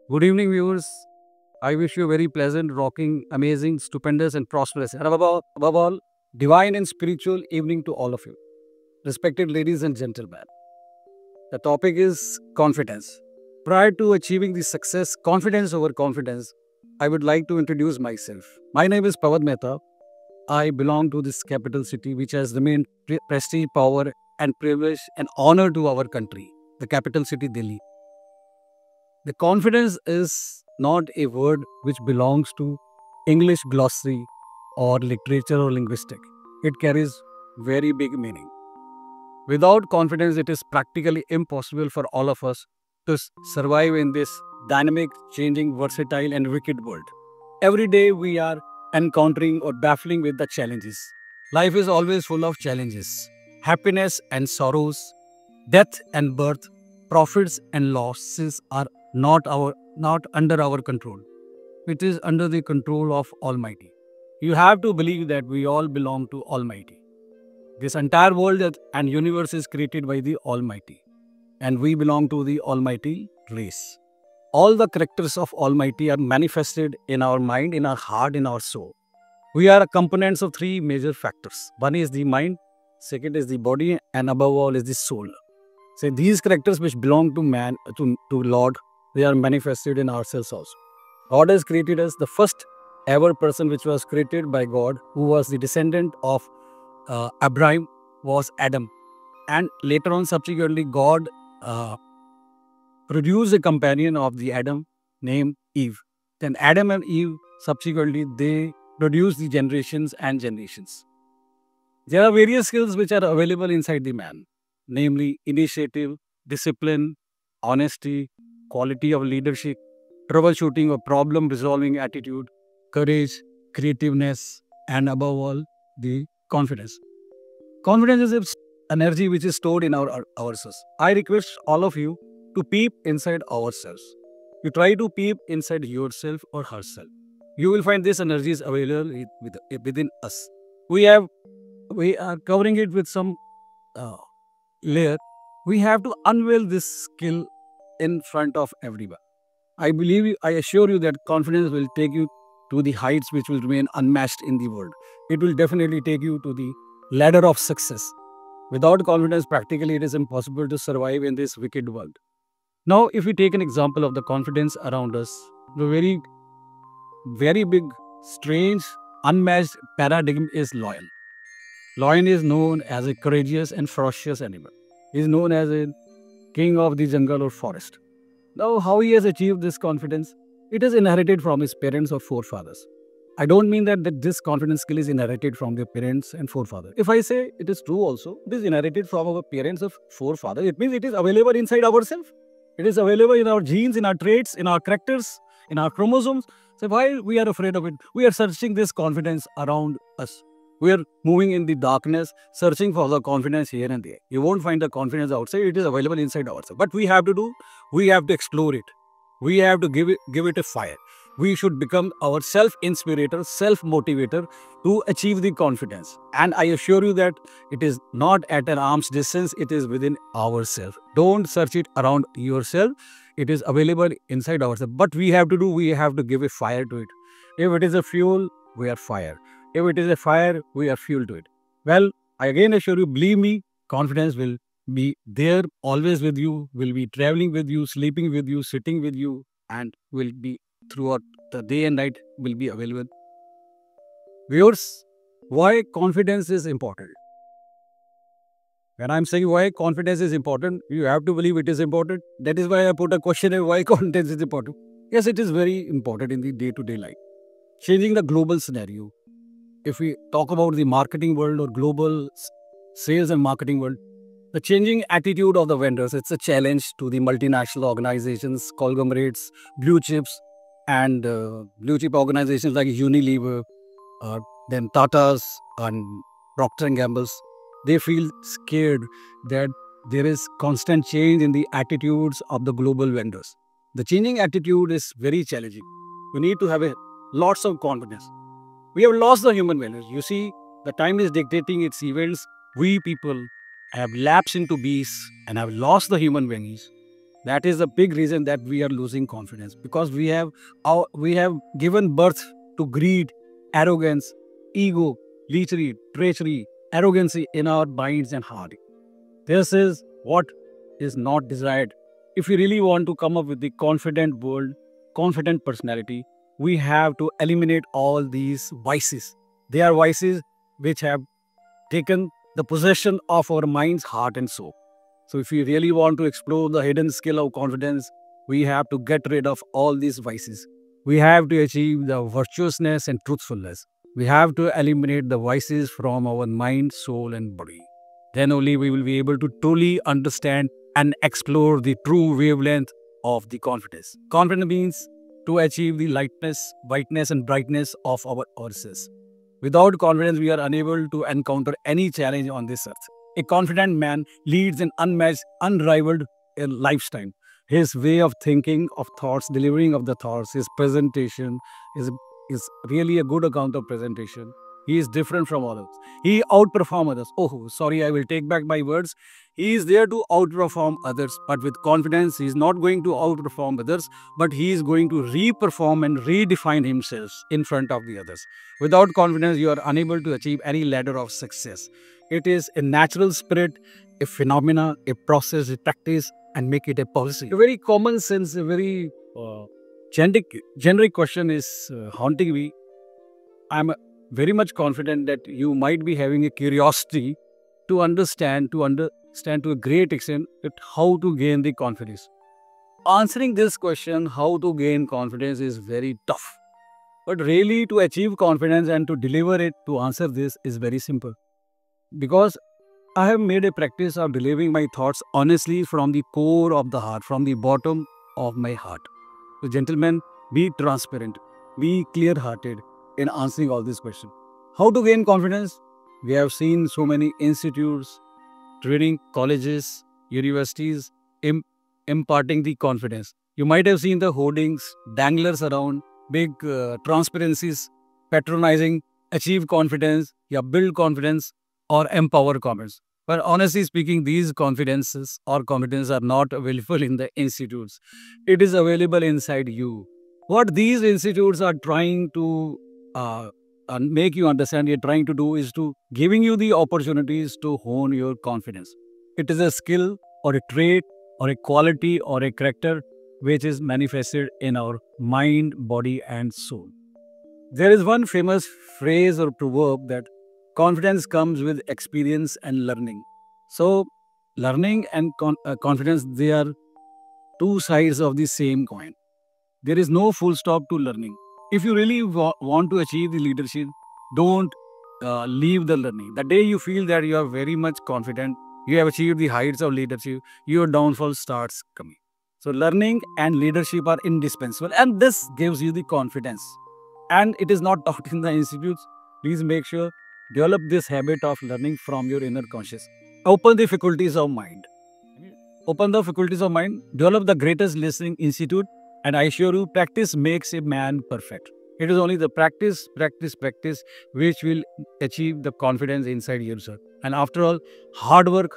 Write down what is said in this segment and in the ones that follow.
Good evening, viewers. I wish you a very pleasant, rocking, amazing, stupendous, and prosperous, and above all, divine and spiritual evening to all of you. Respected ladies and gentlemen, the topic is confidence. Prior to achieving the success, confidence over confidence, I would like to introduce myself. My name is Pavad Mehta. I belong to this capital city, which has remained prestige, power, and privilege and honor to our country, the capital city, Delhi. The confidence is not a word which belongs to English glossary or literature or linguistic. It carries very big meaning. Without confidence, it is practically impossible for all of us to survive in this dynamic, changing, versatile, and wicked world. Every day we are encountering or battling with the challenges. Life is always full of challenges, happiness and sorrows, death and birth, profits and losses are not under our control. It is under the control of Almighty. You have to believe that we all belong to Almighty. This entire world and universe is created by the Almighty, and we belong to the Almighty race. All the characters of Almighty are manifested in our mind, in our heart, in our soul. We are components of three major factors. One is the mind, second is the body, and above all is the soul. So these characters which belong to man, to Lord, they are manifested in ourselves also. God has created us. The first ever person which was created by God, who was the descendant of Abraham, was Adam. And later on, subsequently, God produced a companion of the Adam named Eve. Then Adam and Eve, subsequently, they produced the generations and generations. There are various skills which are available inside the man, namely initiative, discipline, honesty, quality of leadership, troubleshooting or problem resolving attitude, courage, creativeness, and above all, the confidence. Confidence is energy which is stored in ourselves. I request all of you to peep inside ourselves. You try to peep inside yourself or herself. You will find this energy is available within us. We are covering it with some uh, layer. We have to unveil this skill in front of everyone. I assure you that confidence will take you to the heights which will remain unmatched in the world. It will definitely take you to the ladder of success. Without confidence, practically it is impossible to survive in this wicked world. Now, if we take an example of the confidence around us, the very big, strange, unmatched paradigm is lion. Lion is known as a courageous and ferocious animal. He is known as a king of the jungle or forest. Now, how he has achieved this confidence? It is inherited from his parents or forefathers. I don't mean that this confidence skill is inherited from their parents and forefathers. If I say it is true also, it is inherited from our parents or forefathers. It means it is available inside ourselves. It is available in our genes, in our traits, in our characters, in our chromosomes. So why we are afraid of it? We are searching this confidence around us. We are moving in the darkness, searching for the confidence here and there. You won't find the confidence outside. It is available inside ourselves. But we have to explore it. We have to give it a fire. We should become our self-inspirator, self-motivator to achieve the confidence. And I assure you that it is not at an arm's distance, it is within ourselves. Don't search it around yourself. It is available inside ourselves. But we have to give a fire to it. If it is a fuel, we are fire. If it is a fire, we are fuel to it. Well, I again assure you, believe me, confidence will be there always with you, will be traveling with you, sleeping with you, sitting with you, and will be throughout the day and night will be available. Viewers, why confidence is important? When I'm saying why confidence is important, you have to believe it is important. That is why I put a question why confidence is important. Yes, it is very important in the day-to-day life. Changing the global scenario. If we talk about the marketing world or global sales and marketing world, the changing attitude of the vendors, it's a challenge to the multinational organizations, conglomerates, blue chips, and blue chip organizations like Unilever, uh, then Tata's and Procter& and Gamble's. They feel scared that there is constant change in the attitudes of the global vendors. The changing attitude is very challenging. You need to have lots of confidence. We have lost the human values. You see, the time is dictating its events. We people have lapsed into beasts and have lost the human values. That is a big reason that we are losing confidence, because we have given birth to greed, arrogance, ego, lechery, treachery, arrogancy in our minds and heart. This is what is not desired. If we really want to come up with the confident world, confident personality, we have to eliminate all these vices. They are vices which have taken the possession of our minds, heart, and soul. So if we really want to explore the hidden skill of confidence, we have to get rid of all these vices. We have to achieve the virtuousness and truthfulness. We have to eliminate the vices from our mind, soul, and body. Then only we will be able to truly understand and explore the true wavelength of the confidence. Confidence means to achieve the lightness, whiteness, and brightness of our ourselves. Without confidence, we are unable to encounter any challenge on this earth. A confident man leads an unmatched, unrivaled lifestyle. His way of thinking, of thoughts, delivering of the thoughts, his presentation is really a good account of presentation. He is different from others. He outperforms others. Oh, sorry, I will take back my words. He is there to outperform others, but with confidence, he is not going to outperform others, but he is going to re-perform and redefine himself in front of the others. Without confidence, you are unable to achieve any ladder of success. It is a natural spirit, a phenomena, a process, a practice, and make it a policy. A very common sense, a very generic question is haunting me. I'm very much confident that you might be having a curiosity to understand to a great extent that how to gain the confidence. Answering this question, how to gain confidence, is very tough. But really, to achieve confidence and to deliver it, to answer this is very simple. Because I have made a practice of delivering my thoughts honestly from the core of the heart, from the bottom of my heart. So gentlemen, be transparent, be clear-hearted in answering all these questions. How to gain confidence? We have seen so many institutes, training colleges, universities imparting the confidence. You might have seen the hoardings, danglers around, big transparencies, patronizing, achieve confidence, build confidence, or empower confidence. But honestly speaking, these confidences or competence are not available in the institutes. It is available inside you. What these institutes are trying to make you understand, they're trying to do is to giving you the opportunities to hone your confidence. It is a skill or a trait or a quality or a character which is manifested in our mind, body, and soul. There is one famous phrase or proverb that confidence comes with experience and learning. So, learning and confidence, they are two sides of the same coin. There is no full stop to learning. If you really want to achieve the leadership, don't leave the learning. The day you feel that you are very much confident, you have achieved the heights of leadership, your downfall starts coming. So, learning and leadership are indispensable, and this gives you the confidence. And it is not taught in the institutes. Please make sure develop this habit of learning from your inner conscious. Open the faculties of mind. Open the faculties of mind. Develop the greatest listening institute. And I assure you, practice makes a man perfect. It is only the practice, which will achieve the confidence inside yourself. And after all, hard work.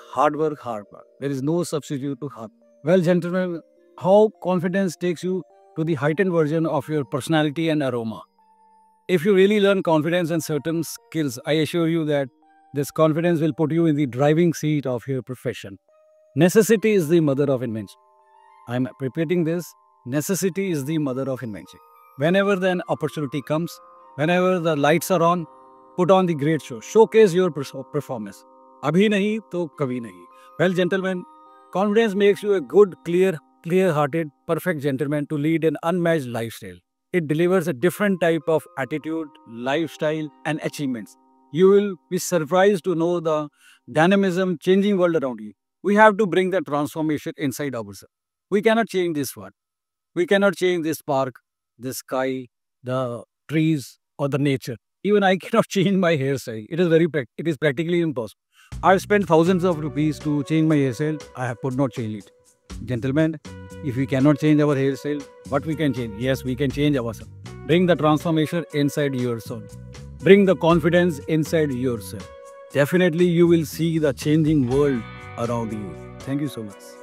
There is no substitute to hard. Well, gentlemen, how confidence takes you to the heightened version of your personality and aroma. If you really learn confidence and certain skills, I assure you that this confidence will put you in the driving seat of your profession. Necessity is the mother of invention. I am repeating this. Necessity is the mother of invention. Whenever an opportunity comes, whenever the lights are on, put on the great show. Showcase your performance. Abhi nahi to kabhi nahi. Well, gentlemen, confidence makes you a good, clear-hearted, perfect gentleman to lead an unmatched lifestyle. It delivers a different type of attitude, lifestyle, and achievements. You will be surprised to know the dynamism, changing world around you. We have to bring the transformation inside ourselves. We cannot change this world. We cannot change this park, the sky, the trees, or the nature. Even I cannot change my hairstyle. It is practically impossible. I've spent thousands of rupees to change my hairstyle. I could not change it. Gentlemen, if we cannot change our hairstyle, what we can change? Yes, we can change ourselves. Bring the transformation inside yourself. Bring the confidence inside yourself. Definitely, you will see the changing world around you. Thank you so much.